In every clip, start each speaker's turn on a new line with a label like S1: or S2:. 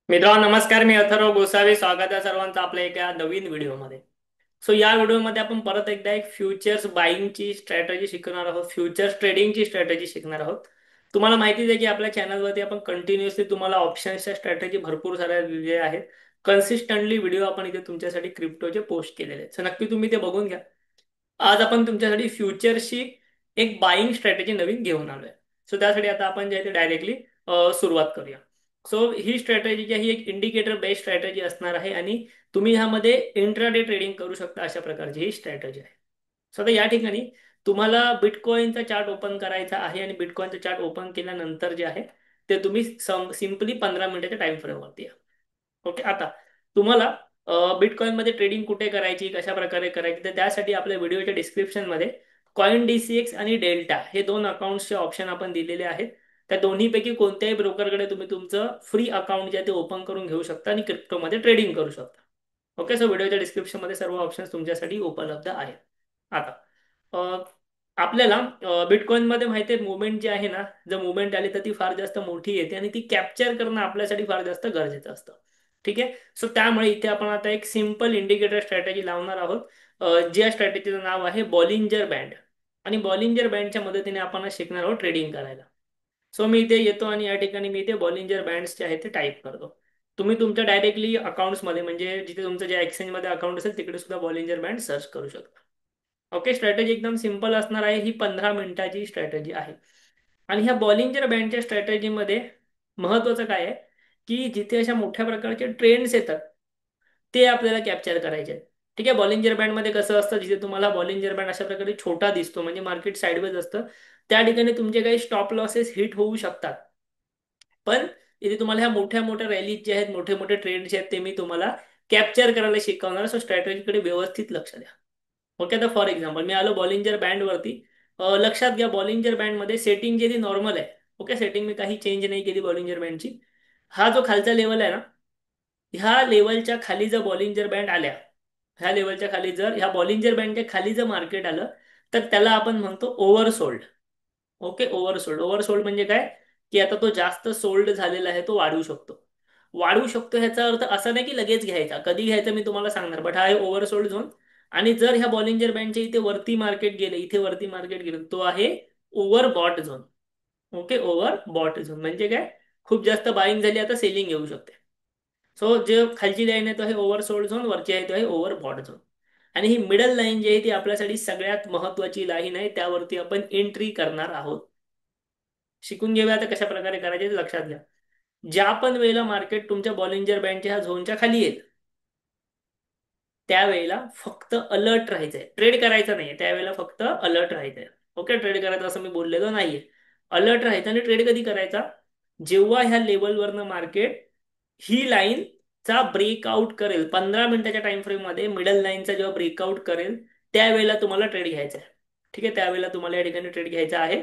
S1: मित्रांनो नमस्कार. मी अथर्व गोसावी. स्वागत आहे सर्वांचं आपल्या एका नवीन व्हिडिओमध्ये. या व्हिडिओमध्ये आपण परत एकदा एक फ्युचर्स बाईंगची स्ट्रॅटेजी शिकणार आहोत. फ्युचर्स ट्रेडिंगची स्ट्रॅटेजी शिकणार आहोत. तुम्हाला माहितीच आहे की आपल्या चॅनलवरती आपण कंटिन्युअसली तुम्हाला ऑप्शन्सच्या स्ट्रॅटेजी भरपूर साऱ्या दिलेल्या आहेत. कन्सिस्टंटली व्हिडिओ आपण इथे तुमच्यासाठी क्रिप्टोचे पोस्ट केलेले आहेत. नक्की तुम्ही ते बघून घ्या. आज आपण तुमच्यासाठी फ्युचरशी एक बाईंग स्ट्रॅटेजी नवीन घेऊन आलोय. त्यासाठी आता आपण जे आहे ते डायरेक्टली सुरुवात करूया. ही स्ट्रॅटेजी जी आहे ही एक इंडिकेटर बेस्ड स्ट्रॅटेजी असणार आहे आणि तुम्ही ह्यामध्ये इंट्राडे ट्रेडिंग करू शकता अशा प्रकारची ही स्ट्रॅटेजी आहे. आता या ठिकाणी तुम्हाला बिटकॉइनचा चार्ट ओपन करायचा आहे आणि बिटकॉइनचा चार्ट ओपन केल्यानंतर जे आहे ते तुम्ही सिम्पली 15 मिनिटाच्या टाइम फ्रेमवरती या. ओके. आता तुम्हाला बिटकॉइन मध्ये ट्रेडिंग कुठे करायची, कशा प्रकारे करायची, तर त्यासाठी आपल्या व्हिडिओच्या डिस्क्रिप्शन मध्ये कॉइन DCX आणि डेल्टा हे दोन अकाउंट्सचे ऑप्शन आपण दिलेले आहेत. त्या दोन्हीपैकी कोणत्याही ब्रोकरकडे तुम्ही तुमचं फ्री अकाउंट जे आहे ते ओपन करून घेऊ शकता आणि क्रिप्टोमध्ये ट्रेडिंग करू शकता. ओके. व्हिडिओच्या डिस्क्रिप्शन मध्ये सर्व ऑप्शन्स तुमच्यासाठी उपलब्ध आहेत. आता अ, आपल्याला बिटकॉइन मध्ये माहिती आहे मुवमेंट जी आहे ना, जर मुवमेंट आली तर ती फार जास्त मोठी येते आणि ती कॅप्चर करणं आपल्यासाठी फार जास्त गरजेचं असतं. ठीक आहे. त्यामुळे इथे आपण आता एक सिंपल इंडिकेटर स्ट्रॅटेजी लावणार आहोत. ज्या स्ट्रॅटेजीचं नाव आहे बॉलिंजर बँड. आणि बॉलिंजर बँडच्या मदतीने आपण आज शिकणार आहोत ट्रेडिंग करायला. मी इथे येतो आणि या ठिकाणी मी इथे बॉलिंजर बँड्स जे आहेत ते टाईप करतो. तुम्ही तुमच्या डायरेक्टली अकाउंट्समध्ये म्हणजे जिथे तुमचं जे एक्सचेंजमध्ये अकाउंट असेल तिकडे सुद्धा बॉलिंजर बँड सर्च करू शकता. ओके. स्ट्रॅटेजी एकदम सिंपल असणार आहे. ही 15 मिनिटाची स्ट्रॅटेजी आहे. आणि ह्या बॉलिंजर बँडच्या स्ट्रॅटेजीमध्ये महत्वाचं काय आहे की जिथे अशा मोठ्या प्रकारचे ट्रेंड्स येतात ते आपल्याला कॅप्चर करायचे आहेत. ठीक आहे. बॉलिंजर बँडमध्ये कसं असतं, जिथे तुम्हाला बॉलिंजर बँड अशा प्रकारे छोटा दिसतो म्हणजे मार्केट साईडवेज असतं, त्या ठिकाणी तुमचे काही स्टॉप लॉसेस हिट होऊ शकतात. पण इथे तुम्हाला ह्या मोठ्या मोठ्या रॅलीज जे आहेत, मोठे मोठे ट्रेंड्स आहेत, ते मी तुम्हाला कॅप्चर करायला शिकवणार. स्ट्रॅटेजीकडे व्यवस्थित लक्ष द्या. ओके. आता फॉर एक्झाम्पल मी आलो बॉलिंजर बँड वरती. लक्षात घ्या बॉलिंजर बँड मध्ये सेटिंग जी ती नॉर्मल आहे. ओके. सेटिंग मी काही चेंज नाही केली बॉलिंजर बँडची. हा जो खालचा लेवल आहे ना, ह्या लेवलच्या खाली जर बॉलिंजर बँड आल्या, ह्या लेवलच्या खाली जर ह्या बॉलिंजर बँडच्या खाली जर मार्केट आलं तर त्याला आपण म्हणतो ओव्हरसोल्ड. ओके. ओव्हरसोल्ड. ओव्हरसोल्ड म्हणजे काय की आता तो जास्त सोल्ड झालेला आहे, तो वाढू शकतो. वाढू शकतो ह्याचा अर्थ असा नाही की लगेच घ्यायचा, कधी घ्यायचा मी तुम्हाला सांगणार, बट हा आहे ओव्हरसोल्ड झोन. आणि जर ह्या बॉलिंजर बँडच्या इथे वरती मार्केट गेलं, इथे वरती मार्केट गेलं, तो आहे overbought zone. Okay. Overbought zone म्हणजे काय, खूप जास्त बाईंग झाली, आता सेलिंग येऊ शकते. जे खालची लाईन आहे तो आहे ओव्हरसोल्ड झोन, वरची आहे तो आहे ओव्हर बॉट झोन. आणि ही मिडल लाईन जी आहे ती आपल्यासाठी सगळ्यात महत्वाची लाईन आहे, त्यावरती आपण एंट्री करणार आहोत. शिकून घेऊया आता कशा प्रकारे करायचे ते लक्षात घ्या. ज्या पण वेळेला मार्केट तुमच्या बॉलिंजर बँडच्या ह्या झोनच्या खाली येईल त्यावेळेला फक्त अलर्ट राहायचंय, ट्रेड करायचं नाहीये, त्यावेळेला फक्त अलर्ट राहायचंय. ओके. ट्रेड करायचं असं मी बोललेलो नाहीये. अलर्ट राहायचं. आणि ट्रेड कधी करायचा, जेव्हा ह्या लेवलवरनं मार्केट ही लाईन चा ब्रेकआउट करेल, 15 मिनिटाच्या टाइम फ्रेम मध्ये मिडल लाईनचा जेव्हा ब्रेकआउट करेल त्यावेळेला तुम्हाला ट्रेड घ्यायचा आहे. ठीक आहे. त्यावेळेला तुम्हाला या ठिकाणी ट्रेड घ्यायचा आहे.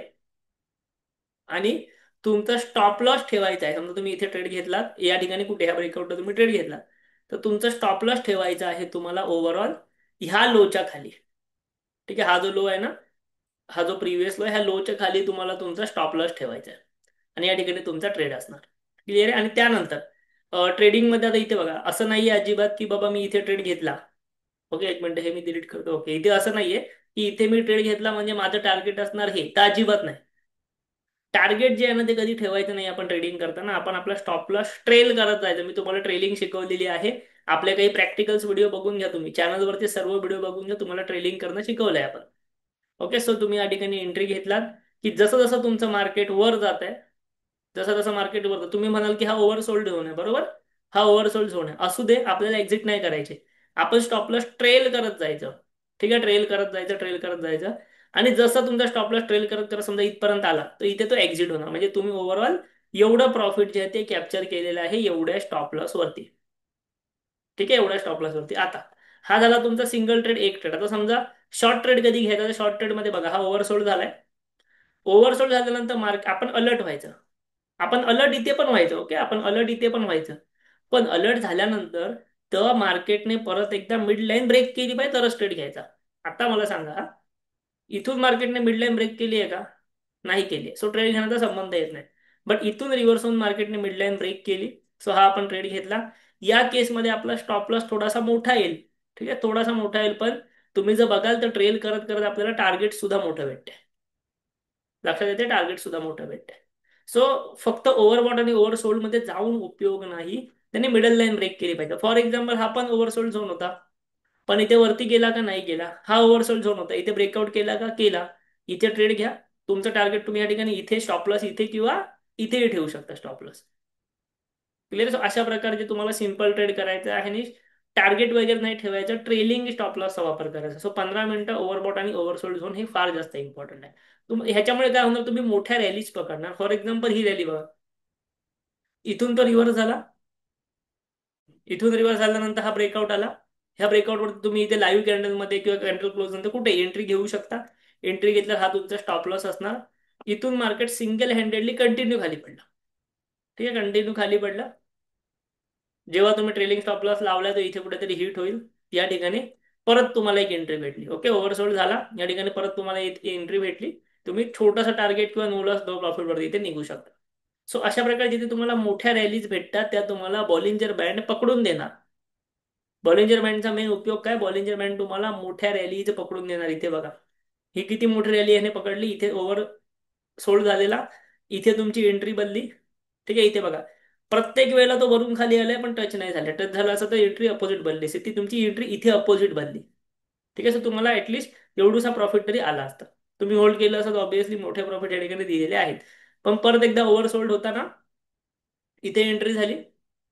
S1: आणि तुमचा स्टॉप लॉस ठेवायचा आहे. समजा तुम्ही इथे ट्रेड घेतलात, या ठिकाणी कुठे ह्या ब्रेकआउटला तुम्ही ट्रेड घेतला, तर तुमचा स्टॉप लॉस ठेवायचा आहे तुम्हाला ओव्हरऑल ह्या लोच्या खाली. ठीक आहे. हा जो लो आहे ना, हा जो प्रिव्हियस लो आहे, ह्या लोच्या खाली तुम्हाला तुमचा स्टॉप लॉस ठेवायचा आहे. आणि या ठिकाणी तुमचा ट्रेड असणार. क्लिअर आहे. आणि त्यानंतर ट्रेडिंग मध्ये आता इथे बघा, असं नाहीये अजिबात की बाबा मी इथे ट्रेड घेतला. ओके. एक मिनिट हे मी डिलीट करतो. ओके. इथे असं नाहीये की इथे मी ट्रेड घेतला म्हणजे माझं टार्गेट असणार हे, तर अजिबात नाही. टार्गेट जे आहे ना ते कधी ठेवायचं नाही. आपण ट्रेडिंग करताना आपण आपला स्टॉप लॉस ट्रेल करत जायचं. मी तुम्हाला ट्रेलिंग शिकवलेली आहे. आपले काही प्रॅक्टिकल्स व्हिडिओ बघून घ्या तुम्ही, चॅनलवरती सर्व व्हिडिओ बघून घ्या, तुम्हाला ट्रेलिंग करणं शिकवलंय आपण. ओके. तुम्ही या ठिकाणी एंट्री घेतलात की जसं जसं तुमचं मार्केट वर जात आहे, जसं जसं मार्केट वर तुम्ही म्हणाल की हा ओव्हरसोल्ड झोन आहे, बरोबर. हा ओव्हरसोल्ड झोन आहे, असू दे, आपल्याला एक्झिट नाही करायचे. आपण स्टॉप लॉस ट्रेल करत जायचं. ठीक आहे. ट्रेल करत जायचं, ट्रेल करत जायचं. आणि जसं तुमचा स्टॉप लॉस ट्रेल करत करत समजा इथपर्यंत आला तर इथे तो एक्झिट होणार, म्हणजे तुम्ही ओव्हरऑल एवढं प्रॉफिट जे आहे ते कॅप्चर केलेलं आहे एवढ्या स्टॉप लॉस वरती. ठीक आहे. एवढ्या स्टॉप लॉस वरती. आता हा झाला तुमचा सिंगल ट्रेड, एक ट्रेड. आता समजा शॉर्ट ट्रेड कधी घ्यायचा, तर शॉर्ट ट्रेड मध्ये बघा हा ओव्हरसोल्ड झालाय. ओव्हरसोल्ड झाल्यानंतर आपण अलर्ट व्हायचं. आपण अलर्ट इथे पण व्हायचं. ओके. आपण अलर्ट इथे पण व्हायचं. पण अलर्ट झाल्यानंतर तर मार्केटने परत एकदा मिड लाईन ब्रेक केली पाहिजे तरच ट्रेड घ्यायचा. आता मला सांगा, इथून मार्केटने मिड लाईन ब्रेक केली आहे का, नाही केली, ट्रेड घेण्याचा संबंध येत नाही. बट इथून रिव्हर्स होऊन मार्केटने मिड लाईन ब्रेक केली, सो हा आपण ट्रेड घेतला. या केसमध्ये आपला स्टॉप लॉस थोडासा मोठा येईल. ठीक आहे, थोडासा मोठा येईल, पण तुम्ही जर बघाल तर ट्रेल करत करत आपल्याला टार्गेट सुद्धा मोठं भेटते. लक्षात येते, टार्गेट सुद्धा मोठं भेटते. सो फक्त ओव्हरबॉट आणि ओव्हरसोल्ड मध्ये जाऊन उपयोग नाही, त्यांनी मिडल लाईन ब्रेक केली पाहिजे. फॉर एक्झाम्पल हा पण ओव्हरसोल्ड झोन होता, पण इथे वरती गेला का नाही गेला, हा ओव्हरसोल्ड झोन होता, इथे ब्रेकआउट केला का केला, इथे ट्रेड घ्या. तुमचं टार्गेट तुम्ही या ठिकाणी इथे स्टॉप लॉस इथे किंवा इथेही ठेवू शकता स्टॉप लॉस. क्लिअर. अशा प्रकारचे तुम्हाला सिंपल ट्रेड करायचं आहे आणि टार्गेट वगैरे नाही ठेवायचं, ट्रेलिंग स्टॉप लॉसचा वापर करायचा. सो 15 मिनिटं ओव्हरबॉट आणि ओव्हरसोल्ड झोन हे फार जास्त इम्पॉर्टंट आहे. ह्याच्यामुळे काय होणार, तुम्ही मोठ्या रॅलीज पकडणार. फॉर एक्झाम्पल ही रॅली बघा, इथून तो रिव्हर्स झाला, इथून रिव्हर्स झाल्यानंतर हा ब्रेकआउट आला. ह्या ब्रेकआउटवर तुम्ही इथे लाईव्ह कॅन्डल मध्ये किंवा कॅन्डल क्लोज नंतर कुठे एंट्री घेऊ शकता. एंट्री घेतल्यावर हा तुमचा स्टॉप लॉस असणार. इथून मार्केट सिंगल हँडेडली कंटिन्यू खाली पडला. ठीक आहे, कंटिन्यू खाली पडला. जेव्हा तुम्ही ट्रेलिंग स्टॉप लॉस लावला तर इथे कुठेतरी हिट होईल. या ठिकाणी परत तुम्हाला एक एंट्री भेटली. ओके, ओव्हरसोल्ड झाला, या ठिकाणी परत तुम्हाला एक एंट्री भेटली. तुम्ही छोटासा टार्गेट किंवा नो लॉस नो प्रॉफिट वरती इथे निघू शकता. सो अशा प्रकारे जिथे तुम्हाला मोठ्या रॅलीज भेटतात त्या तुम्हाला बॉलिंजर बँड पकडून देणार. बॉलिंजर बँडचा मेन उपयोग काय, बॉलिंजर बँड तुम्हाला मोठ्या रॅलीज पकडून देणार. इथे बघा, ही किती मोठी रॅली याने पकडली, इथे ओव्हर सोल्ड झालेला, इथे तुमची एंट्री बनली. ठीक आहे, इथे बघा प्रत्येक वेळेला तो वरून खाली आलाय पण टच नाही झाला. टच झाला असं तर एंट्री अपोजिट बनली असती, ती तुमची एंट्री इथे अपोजिट बनली. ठीक आहे, सो तुम्हाला ऍटलीस्ट एवढूसा प्रॉफिट तरी आला असता. तुम्ही होल्ड केलं असं ऑब्व्हियसली मोठे प्रॉफिट या ठिकाणी दिलेले आहेत. पण परत एकदा ओव्हर सोल्ड होताना इथे एंट्री झाली,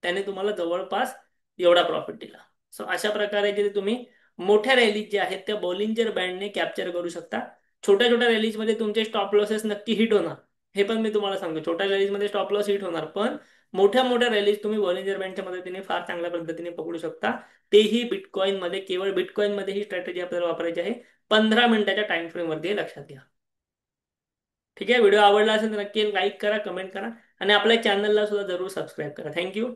S1: त्याने तुम्हाला जवळपास एवढा प्रॉफिट दिला. सो अशा प्रकारे जे तुम्ही मोठ्या रॅलीज जे आहेत त्या बॉलिंजर बँडने कॅप्चर करू शकता. छोट्या छोट्या रॅलीज मध्ये तुमचे स्टॉप लॉसेस नक्की हिट होणार, हे पण मी तुम्हाला सांगतो. छोट्या रॅलीज मध्ये स्टॉप लॉस हिट होणार, पण मोठ्या मोठ्या रॅलीज तुम्ही बॉलिंजर बँडच्या मदतीने फार चांगल्या पद्धतीने पकडू शकता. तेही बिटकॉइन मध्ये. केवळ बिटकॉइन मध्ये ही स्ट्रॅटेजी आपल्याला वापरायची आहे. 15 मिनिटाच्या टाइम फ्रेम वरती हे लक्षात घ्या. ठीक आहे, व्हिडिओ आवडला असेल तर नक्की लाईक करा, कमेंट करा आणि आपल्या चॅनलला सुद्धा जरूर सबस्क्राईब करा. थँक्यू.